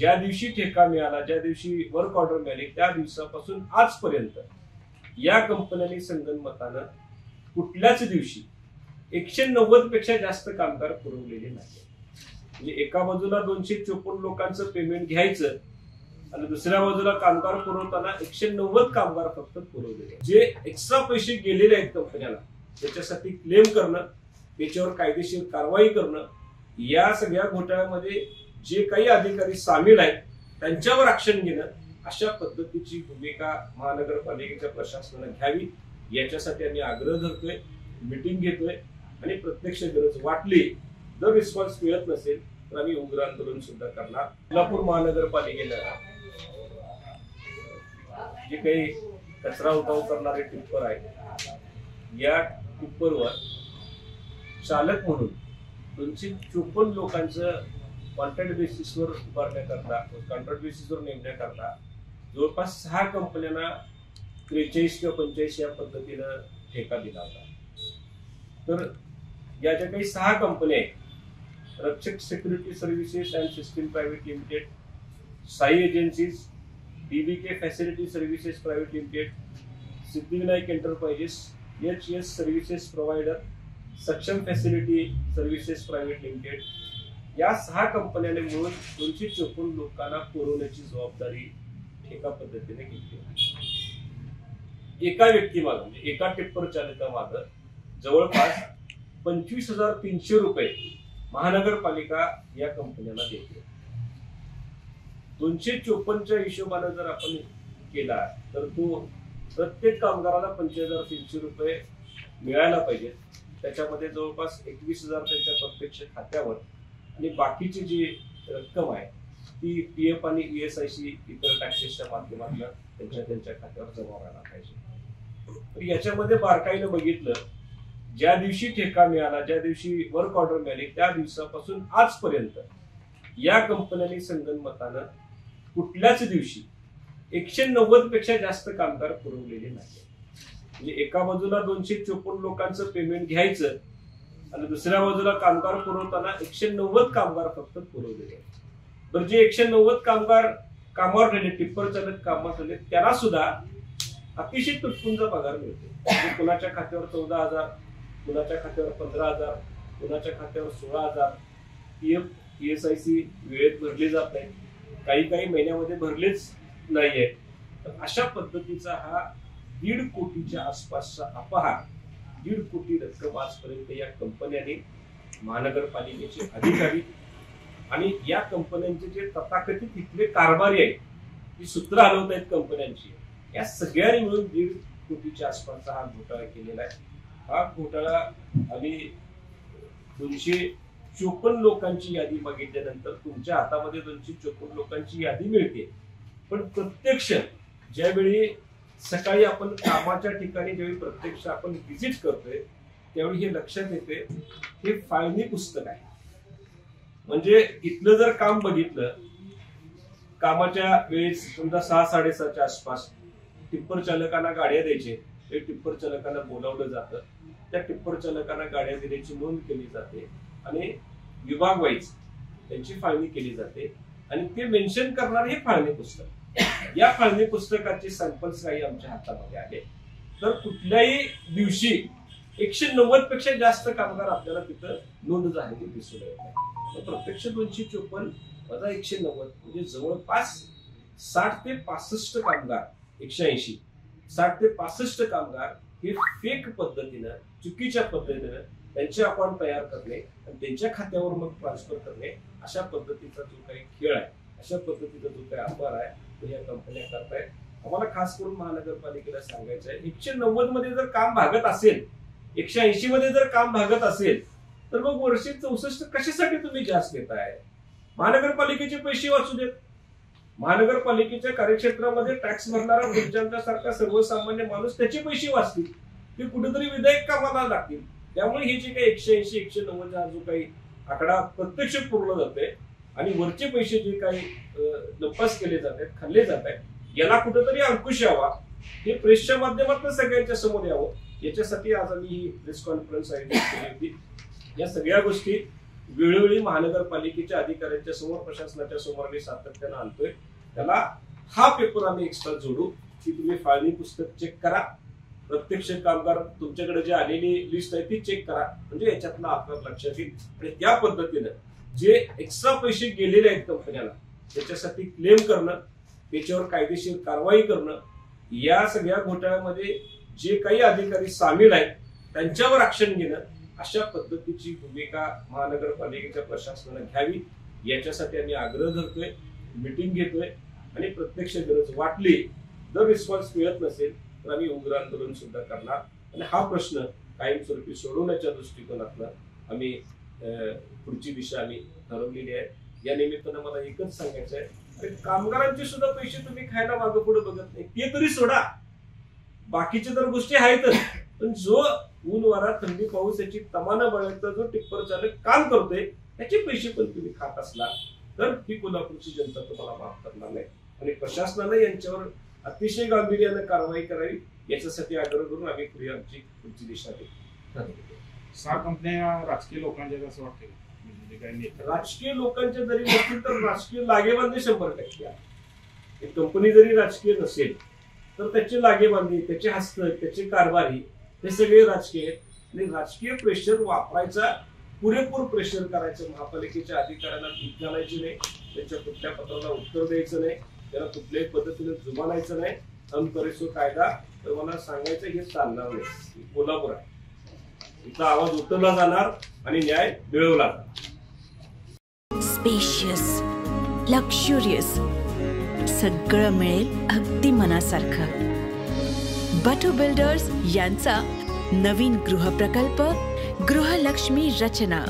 ज्या दिवशी ठेका मिळाला, ज्या दिवशी वर्क ऑर्डर मिळाली, त्या दिवसापासून आजपर्यंत या कंपन्यांनी संगनमतानं कुठल्याच दिवशी 190 पेक्षा जास्त कामगार पुरवलेले नाही. म्हणजे एका बाजूला 254 लोकांचं पेमेंट घ्यायचं आणि दुसऱ्या बाजूला कामगार पुरवताना 190 कामगार फक्त पुरवलेले. जे एक्स्ट्रा पैसे गेलेले आहेत कंपन्याला त्याच्यासाठी क्लेम करणं, त्याच्यावर कायदेशीर कारवाई करणं, या सगळ्या घोटाळ्यामध्ये जे काही अधिकारी सामील आहेत त्यांच्यावर ऍक्शन घेणं, अशा पद्धतीची भूमिका महानगरपालिकेच्या प्रशासनाने घ्यावी, याच्यासाठी आम्ही आग्रह धरतोय, मिटिंग घेतोय आणि प्रत्यक्ष गरज वाटली जर रिस्पॉन्स मिळत नसेल तर आम्ही उग्र आंदोलन सुद्धा करणार. कोल्हापूर महानगरपालिकेला जे काही कचरा उठाव करणारे टिप्पर आहेत, या टिप्परवर चालक म्हणून 254 लोकांचं कॉन्ट्रॅक्ट बेसिसवर उभारण्याकरता, कॉन्ट्रॅक्ट बेसिसवर नेमण्याकरता जवळपास 6 कंपन्यांना 43 किंवा 45 या पद्धतीनं ठेका दिला होता. तर या ज्या काही 6 कंपन्या आहेत, रक्षक security services and system private limited, Sai agencies, DBK facility services private limited, Siddhivinayak enterprises, HS services provider, सक्षम फॅसिलिटी सर्व्हिसेस प्रायव्हेट लिमिटेड, या 6 कंपन्यांनी मिळून 254 लोकांना पुरवण्याची जबाबदारी एका पद्धतीने घेतली. एका व्यक्तीमागे म्हणजे एका टिप्पर चालकामागे जवळपास 25,300 रुपये महानगरपालिका या कंपन्यांना देते. 254च्या हिशोबाने जर आपण केला तर तो प्रत्येक कामगाराला 25,300 रुपये मिळायला पाहिजे. त्याच्यामध्ये जवळपास 21,000 त्यांच्या प्रत्यक्ष खात्यावर आणि बाकीची जी रक्कम आहे ती PF आणि ESIC इतर टॅक्सेसच्या माध्यमातून त्यांच्या खात्यावर जमा व्हायला पाहिजे. तर याच्यामध्ये बारकाईनं बघितलं, ज्या दिवशी ठेका मिळाला, ज्या दिवशी वर्क ऑर्डर मिळाली, त्या दिवसापासून आजपर्यंत या कंपन्यांनी संगनमतानं कुठल्याच दिवशी 190 पेक्षा जास्त कामगार पुरवलेले नाही. म्हणजे एका बाजूला 254 लोकांचं पेमेंट घ्यायचं आणि दुसऱ्या बाजूला कामगार पुरवताना 190 कामगार फक्त पुरवलेले आहेत. तर जे 190 कामगार कामावर राहिले, टिप्पर चालक कामावर राहिले, त्यांना सुद्धा अतिशय तुटपुंजा पगार मिळतो. म्हणजे कुणाच्या खात्यावर 14,000, कुणाच्या खात्यावर 15,000, कुणाच्या खात्यावर 16,000. PF ESIC वेळेत भरले जात नाही, काही महिन्यामध्ये भरलेच नाहीये. तर अशा पद्धतीचा हा 1.5 कोटीच्या आसपासचा अपहार, 1.5 कोटी रक्कम आजपर्यंत या कंपन्यांनी, महानगरपालिकेचे अधिकारी आणि या कंपन्यांचे जे तथाकथित इथले कारभारी आहेत, जी सूत्र हलवत आहेत कंपन्यांची, या सगळ्यांनी मिळून 1.5 कोटीच्या आसपासचा हा घोटाळा केलेला आहे. हा घोटाळा आम्ही 254 लोकांची यादी मागितल्यानंतर तुमच्या हातामध्ये 254 लोकांची यादी मिळते, पण प्रत्यक्ष ज्यावेळी सकाळी आपण कामाच्या ठिकाणी ज्यावेळी प्रत्यक्ष आपण व्हिजिट करतोय त्यावेळी हे लक्षात येते, हे फाळणी पुस्तक आहे. म्हणजे इथलं जर काम बघितलं, कामाच्या वेळेस समजा 6-6:30च्या आसपास टिप्पर चालकांना गाड्या द्यायचे, ते टिप्पर चालकांना बोलावलं जातं, त्या टिप्पर चालकांना गाड्या दिल्याची नोंद केली जाते आणि विभाग वाईज त्यांची फाळणी केली जाते आणि ते मेन्शन करणार हे फाळणी पुस्तक. या फाळणी पुस्तकाचे सॅम्पल्स काही आमच्या हातामध्ये आहे. तर कुठल्याही दिवशी 190 पेक्षा जास्त कामगार आपल्याला तिथं नोंद झालेली दिसून येत नाही. प्रत्यक्ष 254 वजा 190 म्हणजे जवळपास 60 ते 65 कामगार, 180, 60 ते 65 कामगार हे फेक पद्धतीनं, चुकीच्या पद्धतीनं त्यांचे अकाउंट तयार करणे आणि त्यांच्या खात्यावर मग ट्रान्सफर करणे, अशा पद्धतीचा जो काही खेळ आहे, अशा पद्धतीचा जो काही अपहार आहे तो या कंपन्या करतायत. आम्हाला खास करून महानगरपालिकेला सांगायचं आहे, 190 मध्ये जर काम भागत असेल, 180 मध्ये जर काम भागत असेल, तर मग वर्षी 64 कशासाठी तुम्ही जास्त घेताय? महानगरपालिकेचे पैसे वाचू देत. महानगरपालिकेच्या कार्यक्षेत्रामध्ये टॅक्स भरणारा तुमच्यासारखा सर्वसामान्य माणूस त्याचे पैसे वाचतील, ते कुठेतरी विधायक कामाला लागतील. त्यामुळे हे जे काही 180, 190 हा जो काही आकडा प्रत्यक्ष पुरवला जातोय आणि वरचे पैसे जे काही लपास केले जात आहेत, खाल्ले जात आहेत, याला कुठेतरी अंकुश यावा, हे प्रेसच्या माध्यमातून सगळ्यांच्या समोर यावं, याच्यासाठी आज आम्ही ही प्रेस कॉन्फरन्स आयोजित केली होती. या सगळ्या गोष्टी वेळोवेळी महानगरपालिकेच्या अधिकाऱ्यांच्या समोर, प्रशासनाच्या समोर आम्ही सातत्यानं आणतोय. त्याला हा पेपर आम्ही एक्स्ट्रा जोडू की तुम्ही फाळणी पुस्तक चेक करा, प्रत्यक्ष कामगार तुमच्याकडे जे आलेली लिस्ट आहे ती चेक करा, म्हणजे याच्यातलं आपल्याला लक्षात येईल. आणि त्या पद्धतीनं जे एक्स्ट्रा पैसे गेलेले आहेत कंपन्याला त्याच्यासाठी क्लेम करणं, त्याच्यावर कायदेशीर कारवाई करणं, या सगळ्या घोटाळ्यामध्ये जे काही अधिकारी सामील आहेत त्यांच्यावर ऍक्शन घेणं, अशा पद्धतीची भूमिका महानगरपालिकेच्या प्रशासनाने घ्यावी, याच्यासाठी आम्ही आग्रह धरतोय, मिटिंग घेतोय. आणि प्रत्यक्ष गरज वाटली, जर रिस्पॉन्स मिळत नसेल तर आम्ही उग्र आंदोलन सुद्धा करणार. आणि हा प्रश्न कायमस्वरूपी सोडवण्याच्या दृष्टिकोनातनं आम्ही पुढची दिशा आम्ही ठरवलेली आहे. या निमित्तानं मला एकच सांगायचं आहे, अरे कामगारांचे सुद्धा पैसे तुम्ही खायला मागं पुढे बघत नाही, ते तरी सोडा, बाकीच्या तर गोष्टी आहेतच, पण जो ऊन वारा थंडी पाऊस याची तमाना बळायचा जो टिप्पर चालक काम करतोय त्याचे पैसे पण तुम्ही खात असला तर ही कोल्हापूरची जनता तुम्हाला माफ करणार नाही. आणि प्रशासनाने यांच्यावर अतिशय गांभीर्याने कारवाई करावी, याच्यासाठी आग्रह करून आम्ही पुढची दिशा ठरवली. 6 कंपन्या राजकीय लोकांच्या असं वाटतं, म्हणजे काही राजकीय लोकांच्या जरी नसतील तर राजकीय लागेबांधे 100% आहे. कंपनी जरी राजकीय नसेल तर त्याचे लागेबांधे, त्याचे हस्तक, त्याचे कारभारी हे सगळे राजकीय आहेत. आणि राजकीय प्रेशर वापरायचा, पुरेपूर प्रेशर करायचं, महापालिकेच्या अधिकाऱ्यांना भीक घालायची नाही, त्यांच्या कुठल्या पत्राला उत्तर द्यायचं नाही, त्याला कुठल्याही पद्धतीने जुमानायचं नाही. हम करे सो कायदा, तर मला सांगायचं हे चालणार नाही. कोल्हापूर आहे, इथला आवाज उठवला जाणार आणि न्याय मिळवला जाणार. स्पेशियस, लक्झुरियस, सगळं मिळेल अगदी मनासारखं. बटू बिल्डर्स यांचा नवीन गृहप्रकल्प गृहलक्ष्मी रचना.